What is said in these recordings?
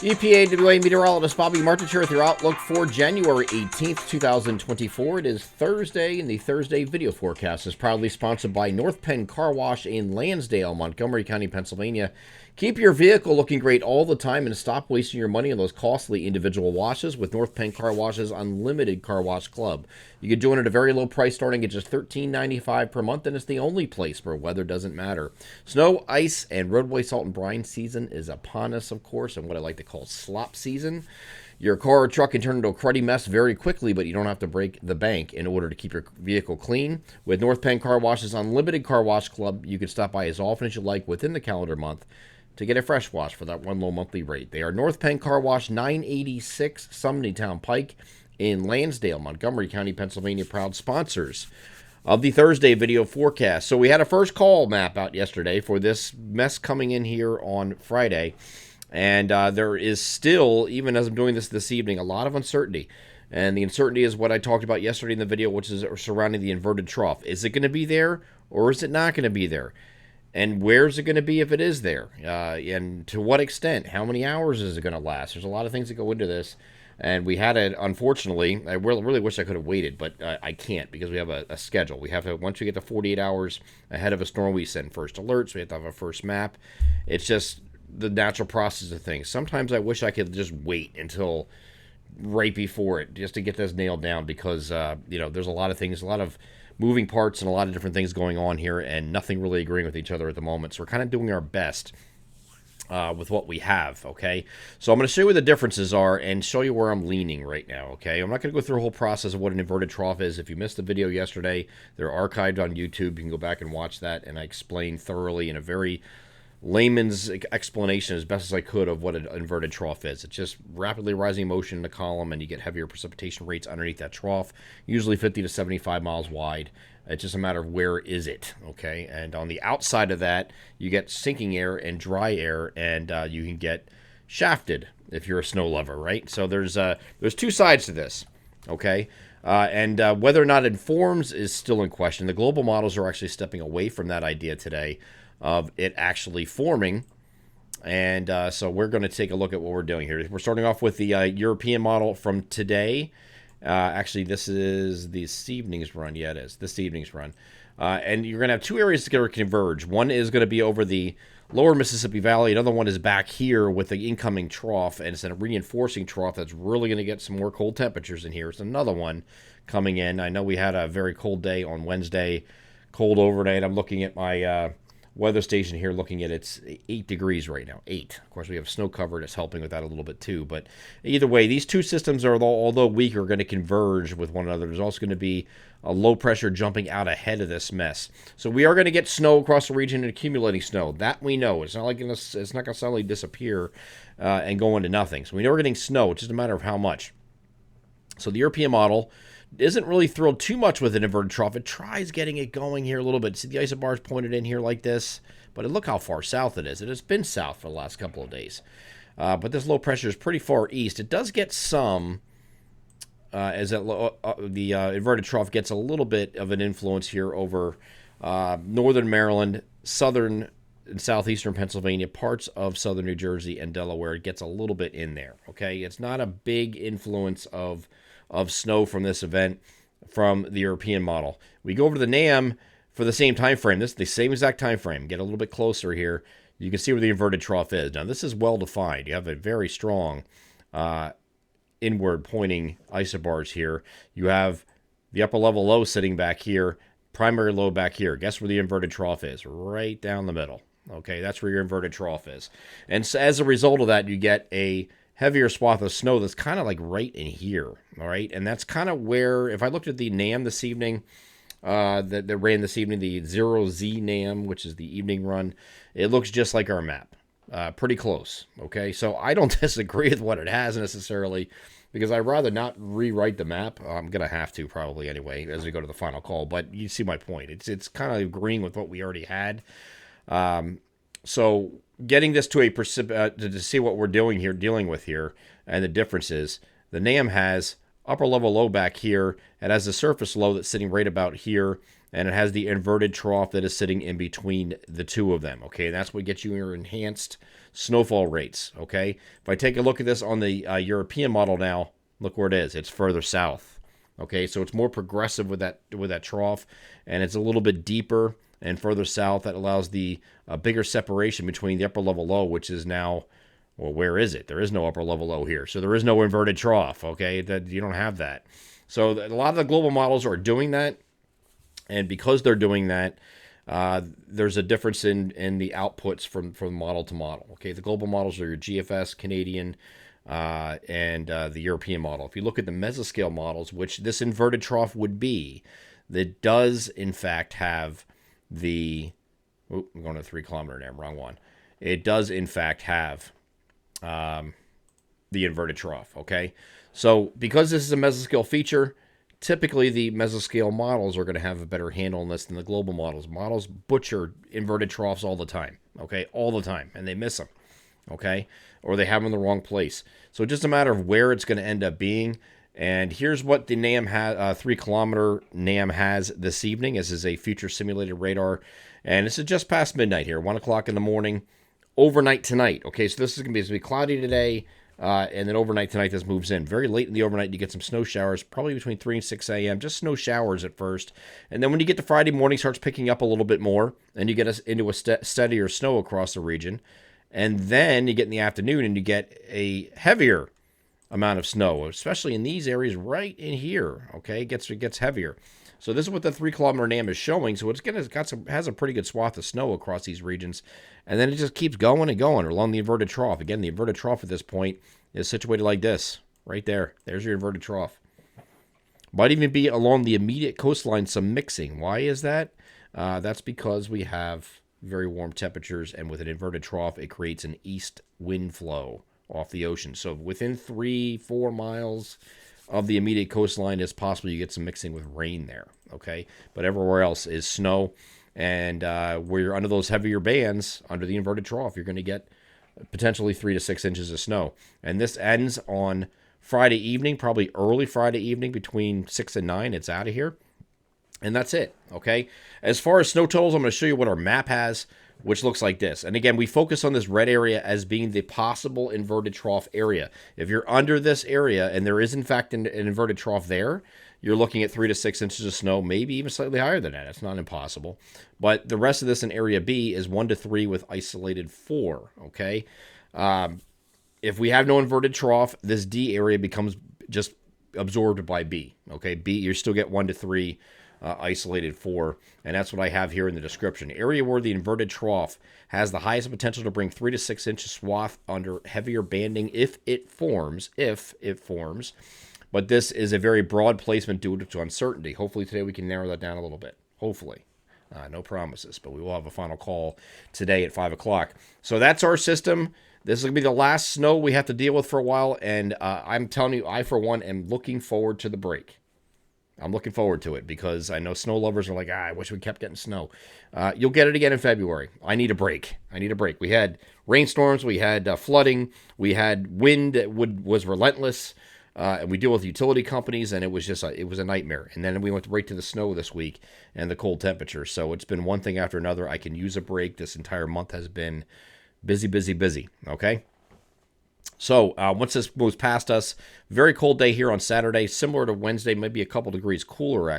EPAWA meteorologist Bobby Martich here with your outlook for January 18th, 2024. It is Thursday, and the Thursday video forecast is proudly sponsored by North Penn Car Wash in Lansdale, Montgomery County, Pennsylvania. Keep your vehicle looking great all the time and stop wasting your money on those costly individual washes with North Penn Car Wash's Unlimited Car Wash Club. You can join at a very low price starting at just $13.95 per month, and it's the only place where weather doesn't matter. Snow, ice, and roadway salt and brine season is upon us, of course, and what I like to call slop season. Your car or truck can turn into a cruddy mess very quickly, but you don't have to break the bank in order to keep your vehicle clean. With North Penn Car Wash's Unlimited Car Wash Club, you can stop by as often as you like within the calendar month to get a fresh wash for that one low monthly rate. They are North Penn Car Wash, 986 Sumneytown Pike in Lansdale, Montgomery County, Pennsylvania, proud sponsors of the Thursday video forecast. So we had a first call map out yesterday for this mess coming in here on Friday. And there is still, even as I'm doing this evening, a lot of uncertainty. And the uncertainty is what I talked about yesterday in the video, which is surrounding the inverted trough. Is it going to be there or is it not going to be there? And where's it going to be if it is there? And to what extent? How many hours is it going to last? There's a lot of things that go into this. And we had it, unfortunately, I really wish I could have waited, but I can't because we have a schedule. We have to, once we get to 48 hours ahead of a storm, we send first alerts. We have to have a first map. It's just the natural process of things. Sometimes I wish I could just wait until right before it just to get this nailed down because, there's a lot of things, a lot of moving parts and a lot of different things going on here and nothing really agreeing with each other at the moment. So we're kind of doing our best with what we have, okay? So I'm going to show you what the differences are and show you where I'm leaning right now, okay? I'm not going to go through the whole process of what an inverted trough is. If you missed the video yesterday, they're archived on YouTube. You can go back and watch that, and I explain thoroughly in a very layman's explanation as best as I could of what an inverted trough is. It's just rapidly rising motion in the column, and you get heavier precipitation rates underneath that trough, usually 50 to 75 miles wide. It's just a matter of where is it, okay? And on the outside of that, you get sinking air and dry air, and you can get shafted if you're a snow lover, right? So there's two sides to this, okay? And whether or not it forms is still in question. The global models are actually stepping away from that idea today of it actually forming. And so we're going to take a look at what we're doing here. We're starting off with the European model from today. Actually, this is this evening's run. Yeah, it is. This evening's run. And you're going to have two areas that are converge. One is going to be over the lower Mississippi Valley. Another one is back here with the incoming trough. And it's a reinforcing trough that's really going to get some more cold temperatures in here. It's another one coming in. I know we had a very cold day on Wednesday, cold overnight. I'm looking at my weather station here looking at it's 8 degrees right now. 8. Of course, we have snow cover that's helping with that a little bit too. But either way, these two systems, are although weak, are going to converge with one another. There's also going to be a low pressure jumping out ahead of this mess. So we are going to get snow across the region and accumulating snow. That we know. It's not like it's not going to suddenly disappear and go into nothing. So we know we're getting snow. It's just a matter of how much. So the European model isn't really thrilled too much with an inverted trough. It tries getting it going here a little bit. See the isobars pointed in here like this, but look how far south it is. It has been south for the last couple of days. But this low pressure is pretty far east. It does get some, as the inverted trough gets a little bit of an influence here over northern Maryland, southern and southeastern Pennsylvania, parts of southern New Jersey and Delaware. It gets a little bit in there, okay? It's not a big influence of snow from this event from the European model. We go over to the NAM for the same time frame. This is the same exact time frame. Get a little bit closer here. You can see where the inverted trough is. Now, this is well defined. You have a very strong inward pointing isobars here. You have the upper level low sitting back here, primary low back here. Guess where the inverted trough is? Right down the middle. Okay, that's where your inverted trough is. And so as a result of that, you get a heavier swath of snow that's kind of like right in here, all right? And that's kind of where, if I looked at the NAM this evening, that ran this evening, the 0Z NAM, which is the evening run, it looks just like our map. Pretty close, okay? So I don't disagree with what it has necessarily, because I'd rather not rewrite the map. I'm going to have to probably anyway as we go to the final call, but you see my point. It's kind of agreeing with what we already had. So getting this to to see what we're dealing with here, and the differences. The NAM has upper level low back here. It has the surface low that's sitting right about here, and it has the inverted trough that is sitting in between the two of them. Okay, and that's what gets you your enhanced snowfall rates. Okay, if I take a look at this on the European model now, look where it is. It's further south. Okay, so it's more progressive with that trough, and it's a little bit deeper and further south. That allows the bigger separation between the upper level low, which is now, well, where is it? There is no upper level low here, so there is no inverted trough. Okay, that you don't have that. So a lot of the global models are doing that, and because they're doing that, there's a difference in the outputs from model to model. Okay, the global models are your GFS, Canadian, and the European model. If you look at the mesoscale models, which this inverted trough would be, that does in fact have the, I'm going to 3 kilometer now, wrong one. It does in fact have the inverted trough. Okay, so because this is a mesoscale feature, typically the mesoscale models are going to have a better handle on this than the global models. Models butcher inverted troughs all the time. Okay, all the time, and they miss them. Okay, or they have them in the wrong place. So it's just a matter of where it's going to end up being. And here's what the NAM 3 kilometer NAM has this evening. This is a future simulated radar, and this is just past midnight here, 1 o'clock in the morning, overnight tonight. Okay, so this is going to be cloudy today, and then overnight tonight this moves in. Very late in the overnight, you get some snow showers, probably between 3 and 6 a.m., just snow showers at first. And then when you get to Friday morning, starts picking up a little bit more, and you get us into a steadier snow across the region. And then you get in the afternoon and you get a heavier amount of snow, especially in these areas right in here. Okay, it gets heavier. So this is what the 3 kilometer NAM is showing. So it's has a pretty good swath of snow across these regions, and then it just keeps going and going along the inverted trough. Again, the inverted trough at this point is situated like this, right there. There's your inverted trough. Might even be along the immediate coastline some mixing. Why is that? That's because we have very warm temperatures, and with an inverted trough, it creates an east wind flow off the ocean. So within 3-4 miles of the immediate coastline, it's possible you get some mixing with rain there. Okay, but everywhere else is snow, and where you're under those heavier bands, under the inverted trough, you're going to get potentially 3 to 6 inches of snow. And this ends on Friday evening, probably early Friday evening, between 6 and 9. It's out of here. And that's it, okay? As far as snow totals, I'm going to show you what our map has, which looks like this. And again, we focus on this red area as being the possible inverted trough area. If you're under this area, and there is in fact an inverted trough there, you're looking at 3 to 6 inches of snow, maybe even slightly higher than that. It's not impossible. But the rest of this in Area B is 1 to 3 with isolated 4, okay? If we have no inverted trough, this D area becomes just absorbed by B, okay? B, you still get 1 to 3 isolated 4, and that's what I have here in the description. Area where the inverted trough has the highest potential to bring 3 to 6 inches swath under heavier banding if it forms. But this is a very broad placement due to uncertainty. Hopefully today we can narrow that down a little bit. Hopefully. No promises, but we will have a final call today at 5 o'clock. So that's our system. This is going to be the last snow we have to deal with for a while, and I'm telling you, I, for one, am looking forward to the break. I'm looking forward to it because I know snow lovers are like, I wish we kept getting snow. You'll get it again in February. I need a break. We had rainstorms. We had flooding. We had wind that was relentless. And we deal with utility companies, and it was just it was a nightmare. And then we went right to the snow this week and the cold temperatures. So it's been one thing after another. I can use a break. This entire month has been busy. Okay? So once this moves past us, very cold day here on Saturday, similar to Wednesday, maybe a couple degrees colder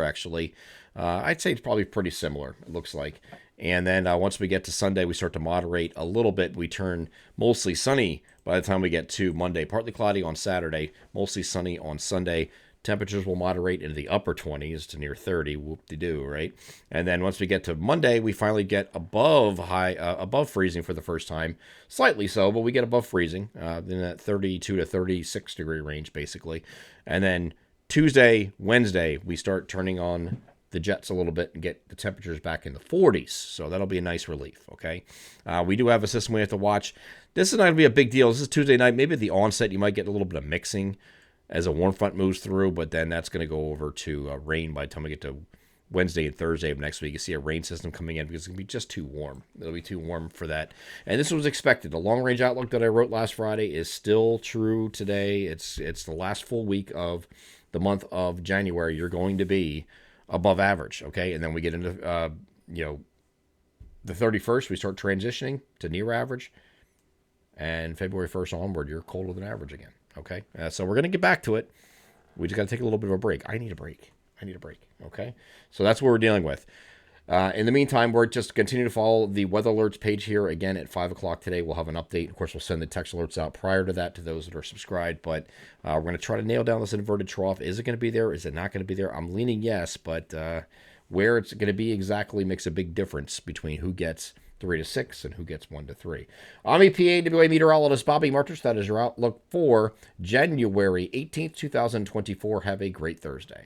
actually. I'd say it's probably pretty similar, it looks like. And then once we get to Sunday, we start to moderate a little bit. We turn mostly sunny by the time we get to Monday. Partly cloudy on Saturday, mostly sunny on Sunday. Temperatures will moderate into the upper 20s to near 30. Whoop-de-doo, right? And then once we get to Monday, we finally get above freezing for the first time. Slightly so, but we get above freezing in that 32 to 36 degree range, basically. And then Tuesday, Wednesday, we start turning on the jets a little bit and get the temperatures back in the 40s. So that'll be a nice relief, okay? We do have a system we have to watch. This is not going to be a big deal. This is Tuesday night. Maybe at the onset, you might get a little bit of mixing as a warm front moves through, but then that's going to go over to rain by the time we get to Wednesday and Thursday of next week. You see a rain system coming in because it's going to be just too warm. It'll be too warm for that. And this was expected. The long-range outlook that I wrote last Friday is still true today. It's the last full week of the month of January. You're going to be above average. Okay, and then we get into you know, the 31st, we start transitioning to near average, and February 1st onward, you're colder than average again. Okay, so we're gonna get back to it. We just got to take a little bit of a break. I need a break. I need a break. Okay, so that's what we're dealing with. In the meantime, we're just continue to follow the weather alerts page here. Again, at 5 o'clock today, we'll have an update. Of course, we'll send the text alerts out prior to that to those that are subscribed. But we're going to try to nail down this inverted trough. Is it going to be there? Is it not going to be there? I'm leaning yes, but where it's going to be exactly makes a big difference between who gets 3 to 6 and who gets 1 to 3. I'm EPA WA meteorologist Bobby Martich. That is your outlook for January 18th, 2024. Have a great Thursday.